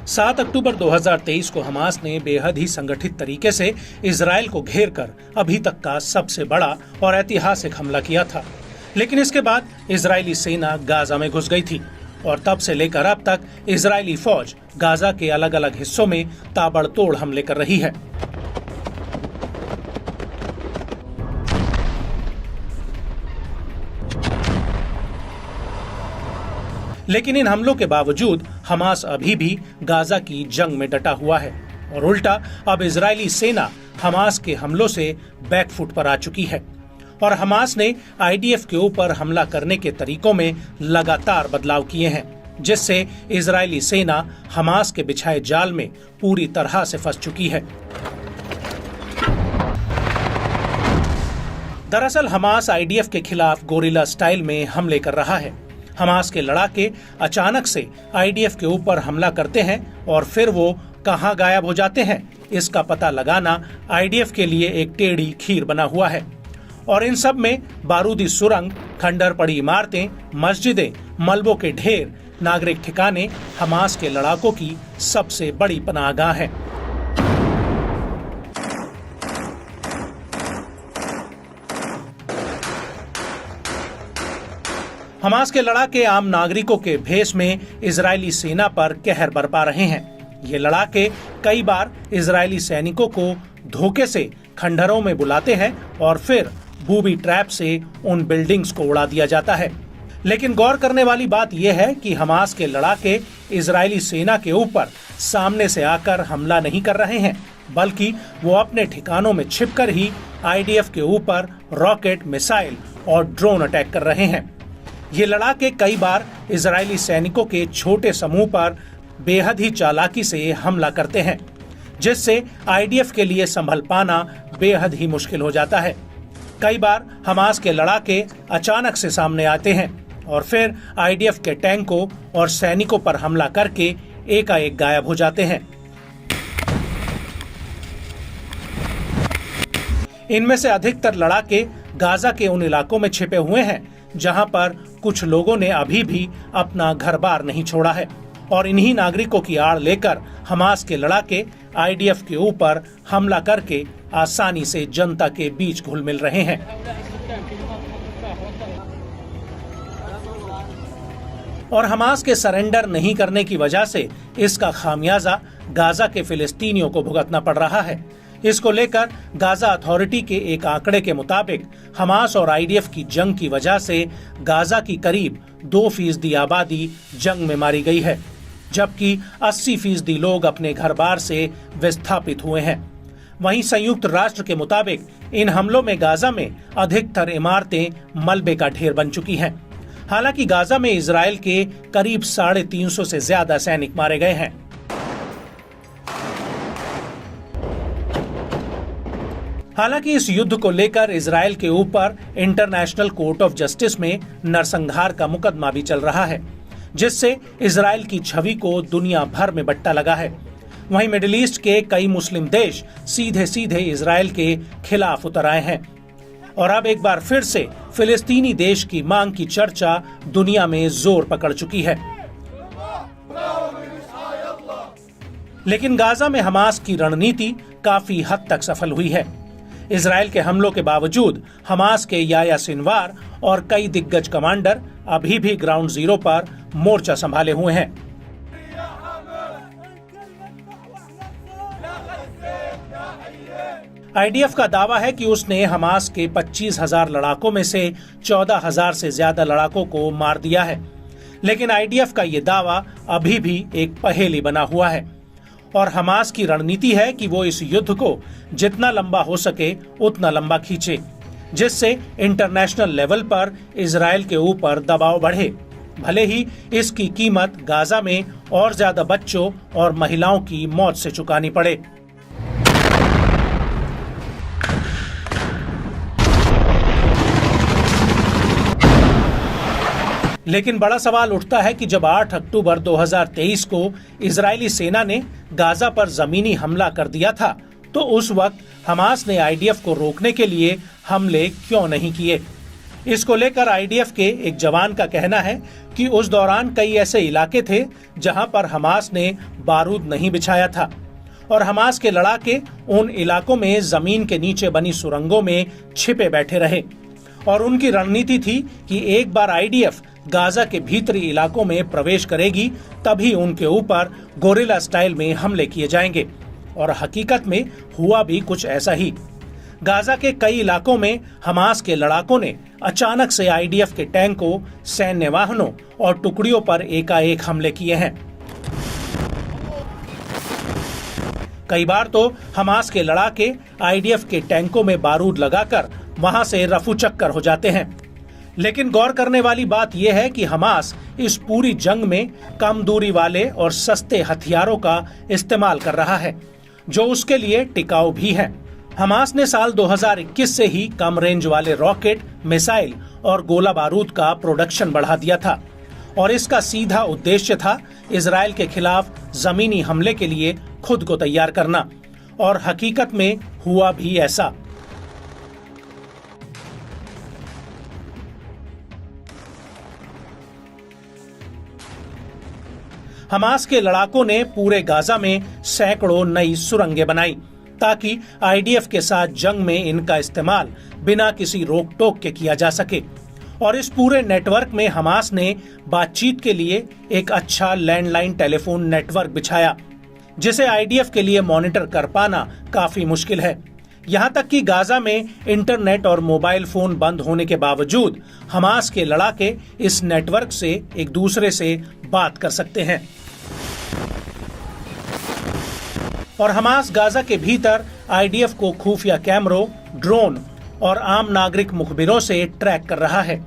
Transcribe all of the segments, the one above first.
7 अक्टूबर 2023 को हमास ने बेहद ही संगठित तरीके से इजराइल को घेर कर अभी तक का सबसे बड़ा और ऐतिहासिक हमला किया था। लेकिन इसके बाद इजरायली सेना गाजा में घुस गई थी और तब से लेकर अब तक इजरायली फौज गाजा के अलग अलग हिस्सों में ताबड़तोड़ हमले कर रही है। लेकिन इन हमलों के बावजूद हमास अभी भी गाजा की जंग में डटा हुआ है और उल्टा अब इजरायली सेना हमास के हमलों से बैकफुट पर आ चुकी है और हमास ने आईडीएफ के ऊपर हमला करने के तरीकों में लगातार बदलाव किए हैं, जिससे इजरायली सेना हमास के बिछाए जाल में पूरी तरह से फंस चुकी है। दरअसल हमास आईडीएफ के खिलाफ गोरिल्ला स्टाइल में हमले कर रहा है। हमास के लड़ाके अचानक से आईडीएफ के ऊपर हमला करते हैं और फिर वो कहां गायब हो जाते हैं, इसका पता लगाना आईडीएफ के लिए एक टेढ़ी खीर बना हुआ है। और इन सब में बारूदी सुरंग, खंडर पड़ी इमारतें, मस्जिदें, मलबों के ढेर, नागरिक ठिकाने हमास के लड़ाकों की सबसे बड़ी पनाहगाह है। हमास के लड़ाके आम नागरिकों के भेष में इजरायली सेना पर कहर बरपा रहे हैं। ये लड़ाके कई बार इजरायली सैनिकों को धोखे से खंडरों में बुलाते हैं और फिर बूबी ट्रैप से उन बिल्डिंग्स को उड़ा दिया जाता है। लेकिन गौर करने वाली बात यह है कि हमास के लड़ाके इजरायली सेना के ऊपर सामने से आकर हमला नहीं कर रहे हैं, बल्कि वो अपने ठिकानों में छिपकर ही आईडीएफ के ऊपर रॉकेट, मिसाइल और ड्रोन अटैक कर रहे हैं। ये लड़ाके कई बार इजरायली सैनिकों के छोटे समूह पर बेहद ही चालाकी से हमला करते हैं, जिससे आईडीएफ के लिए संभल पाना बेहद ही मुश्किल हो जाता है। कई बार हमास के लड़ाके अचानक से सामने आते हैं और फिर आईडीएफ के टैंकों और सैनिकों पर हमला करके एकाएक गायब हो जाते हैं। इनमें से अधिकतर लड़ाके गाजा के उन इलाकों में छिपे हुए हैं जहां पर कुछ लोगों ने अभी भी अपना घर बार नहीं छोड़ा है और इन्हीं नागरिकों की आड़ लेकर हमास के लड़ाके आईडीएफ के ऊपर हमला करके आसानी से जनता के बीच घुल मिल रहे हैं। और हमास के सरेंडर नहीं करने की वजह से इसका खामियाजा गाजा के फिलिस्तीनियों को भुगतना पड़ रहा है। इसको लेकर गाजा अथॉरिटी के एक आंकड़े के मुताबिक हमास और आईडीएफ की जंग की वजह से गाजा की करीब 2% आबादी जंग में मारी गई है, जबकि 80% लोग अपने घर बार से विस्थापित हुए हैं। वहीं संयुक्त राष्ट्र के मुताबिक इन हमलों में गाजा में अधिकतर इमारतें मलबे का ढेर बन चुकी हैं। हालांकि गाजा में इजराइल के करीब 350 से ज्यादा सैनिक मारे गए हैं। हालांकि इस युद्ध को लेकर इजराइल के ऊपर इंटरनेशनल कोर्ट ऑफ जस्टिस में नरसंहार का मुकदमा भी चल रहा है, जिससे इजराइल की छवि को दुनिया भर में बट्टा लगा है। वहीं मिडिल ईस्ट के कई मुस्लिम देश सीधे सीधे इजराइल के खिलाफ उतर आए हैं और अब एक बार फिर से फिलिस्तीनी देश की मांग की चर्चा दुनिया में जोर पकड़ चुकी है। लेकिन गाजा में हमास की रणनीति काफी हद तक सफल हुई है। इजराइल के हमलों के बावजूद हमास के याह्या सिनवार और कई दिग्गज कमांडर अभी भी ग्राउंड जीरो पर मोर्चा संभाले हुए हैं। आईडीएफ का दावा है कि उसने हमास के 25,000 लड़ाकों में से 14,000 से ज्यादा लड़ाकों को मार दिया है, लेकिन आईडीएफ का ये दावा अभी भी एक पहेली बना हुआ है और हमास की रणनीति है कि वो इस युद्ध को जितना लंबा हो सके उतना लंबा खींचे, जिससे इंटरनेशनल लेवल पर इजराइल के ऊपर दबाव बढ़े, भले ही इसकी कीमत गाजा में और ज्यादा बच्चों और महिलाओं की मौत से चुकानी पड़े। लेकिन बड़ा सवाल उठता है कि जब 8 अक्टूबर 2023 को इजरायली सेना ने गाजा पर जमीनी हमला कर दिया था, तो उस वक्त हमास ने आईडीएफ को रोकने के लिए हमले क्यों नहीं किए? इसको लेकर आईडीएफ के एक जवान का कहना है कि उस दौरान कई ऐसे इलाके थे जहां पर हमास ने बारूद नहीं बिछाया था और हमास के लड़ाके उन इलाकों में जमीन के नीचे बनी सुरंगों में छिपे बैठे रहे और उनकी रणनीति थी कि एक बार आईडीएफ गाजा के भीतरी इलाकों में प्रवेश करेगी तभी उनके ऊपर गोरिल्ला स्टाइल में हमले किए जाएंगे। और हकीकत में हुआ भी कुछ ऐसा ही। गाजा के कई इलाकों में हमास के लड़ाकों ने अचानक से आईडीएफ के टैंकों, सैन्य वाहनों और टुकड़ियों पर एकाएक हमले किए हैं। कई बार तो हमास के लड़ाके आईडीएफ के टैंकों में बारूद लगाकर वहां से रफू चक्कर हो जाते हैं। लेकिन गौर करने वाली बात यह है कि हमास इस पूरी जंग में कम दूरी वाले और सस्ते हथियारों का इस्तेमाल कर रहा है जो उसके लिए टिकाऊ भी है। हमास ने साल 2021 से ही कम रेंज वाले रॉकेट, मिसाइल और गोला बारूद का प्रोडक्शन बढ़ा दिया था और इसका सीधा उद्देश्य था इजराइल के खिलाफ जमीनी हमले के लिए खुद को तैयार करना। और हकीकत में हुआ भी ऐसा। हमास के लड़ाकों ने पूरे गाजा में सैकड़ों नई सुरंगें बनाई ताकि आईडीएफ के साथ जंग में इनका इस्तेमाल बिना किसी रोक टोक के किया जा सके। और इस पूरे नेटवर्क में हमास ने बातचीत के लिए एक अच्छा लैंडलाइन टेलीफोन नेटवर्क बिछाया जिसे आईडीएफ के लिए मॉनिटर कर पाना काफी मुश्किल है। यहाँ तक कि गाजा में इंटरनेट और मोबाइल फोन बंद होने के बावजूद हमास के लड़ाके इस नेटवर्क से एक दूसरे से बात कर सकते हैं। और हमास गाजा के भीतर आईडीएफ को खुफिया कैमरों, ड्रोन और आम नागरिक मुखबिरों से ट्रैक कर रहा है।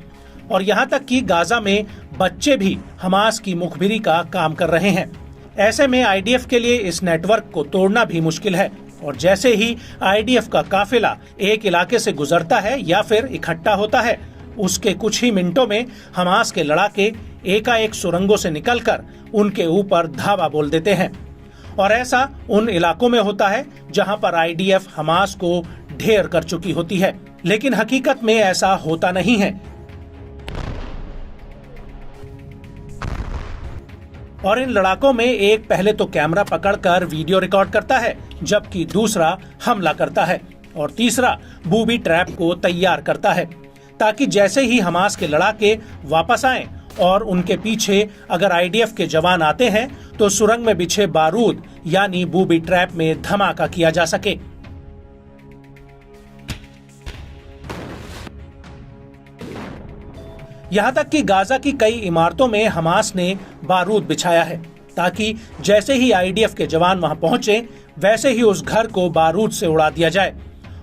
और यहाँ तक कि गाजा में बच्चे भी हमास की मुखबिरी का काम कर रहे हैं। ऐसे में आईडीएफ के लिए इस नेटवर्क को तोड़ना भी मुश्किल है। और जैसे ही आईडीएफ का काफिला एक इलाके से गुजरता है या फिर इकट्ठा होता है, उसके कुछ ही मिनटों में हमास के लड़ाके एकाएक सुरंगों से निकलकर उनके ऊपर धावा बोल देते हैं। और ऐसा उन इलाकों में होता है जहां पर आईडीएफ हमास को ढेर कर चुकी होती है। लेकिन हकीकत में ऐसा होता नहीं है। और इन लड़ाकों में एक पहले तो कैमरा पकड़कर वीडियो रिकॉर्ड करता है, जबकि दूसरा हमला करता है और तीसरा बूबी ट्रैप को तैयार करता है ताकि जैसे ही हमास के लड़ाके वापस आएं और उनके पीछे अगर आईडीएफ के जवान आते हैं तो सुरंग में बिछे बारूद यानी बूबी ट्रैप में धमाका किया जा सके। यहाँ तक कि गाजा की कई इमारतों में हमास ने बारूद बिछाया है ताकि जैसे ही आईडीएफ के जवान वहां पहुंचे वैसे ही उस घर को बारूद से उड़ा दिया जाए।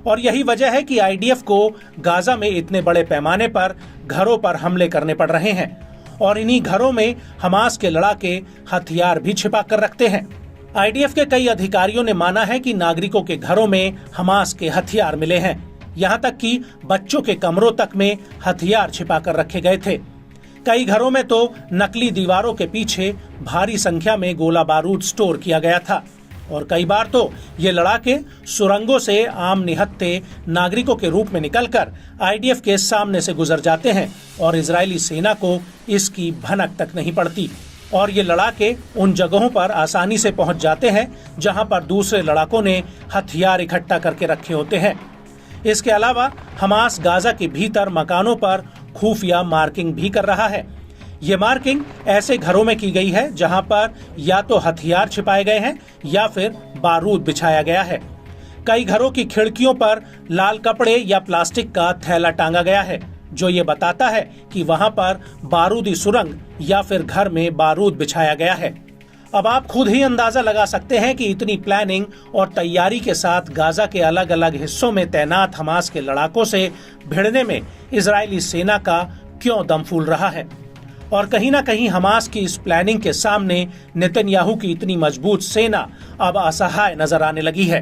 और यही वजह है कि आईडीएफ को गाजा में इतने बड़े पैमाने पर घरों पर हमले करने पड़ रहे हैं और इन्हीं घरों में हमास के लड़ाके हथियार भी छिपा कर रखते हैं। आईडीएफ के कई अधिकारियों ने माना है कि नागरिकों के घरों में हमास के हथियार मिले हैं। यहाँ तक कि बच्चों के कमरों तक में हथियार छिपा कर रखे गए थे। कई घरों में तो नकली दीवारों के पीछे भारी संख्या में गोला बारूद स्टोर किया गया था। और कई बार तो ये लड़ाके सुरंगों से आम निहत्थे नागरिकों के रूप में निकलकर आईडीएफ के सामने से गुजर जाते हैं और इजरायली सेना को इसकी भनक तक नहीं पड़ती। और ये लड़ाके उन जगहों पर आसानी से पहुंच जाते हैं जहां पर दूसरे लड़ाकों ने हथियार इकट्ठा करके रखे होते हैं। इसके अलावा हमास गाजा के भीतर मकानों पर खुफिया मार्किंग भी कर रहा है। ये मार्किंग ऐसे घरों में की गई है जहां पर या तो हथियार छिपाए गए हैं या फिर बारूद बिछाया गया है। कई घरों की खिड़कियों पर लाल कपड़े या प्लास्टिक का थैला टांगा गया है जो ये बताता है कि वहां पर बारूदी सुरंग या फिर घर में बारूद बिछाया गया है। अब आप खुद ही अंदाजा लगा सकते हैं कि इतनी प्लानिंग और तैयारी के साथ गाजा के अलग अलग हिस्सों में तैनात हमास के लड़ाकों से भिड़ने में इजरायली सेना का क्यों दम फूल रहा है। और कहीं ना कहीं हमास की इस प्लानिंग के सामने नेतन्याहू की इतनी मजबूत सेना अब असहाय नजर आने लगी है।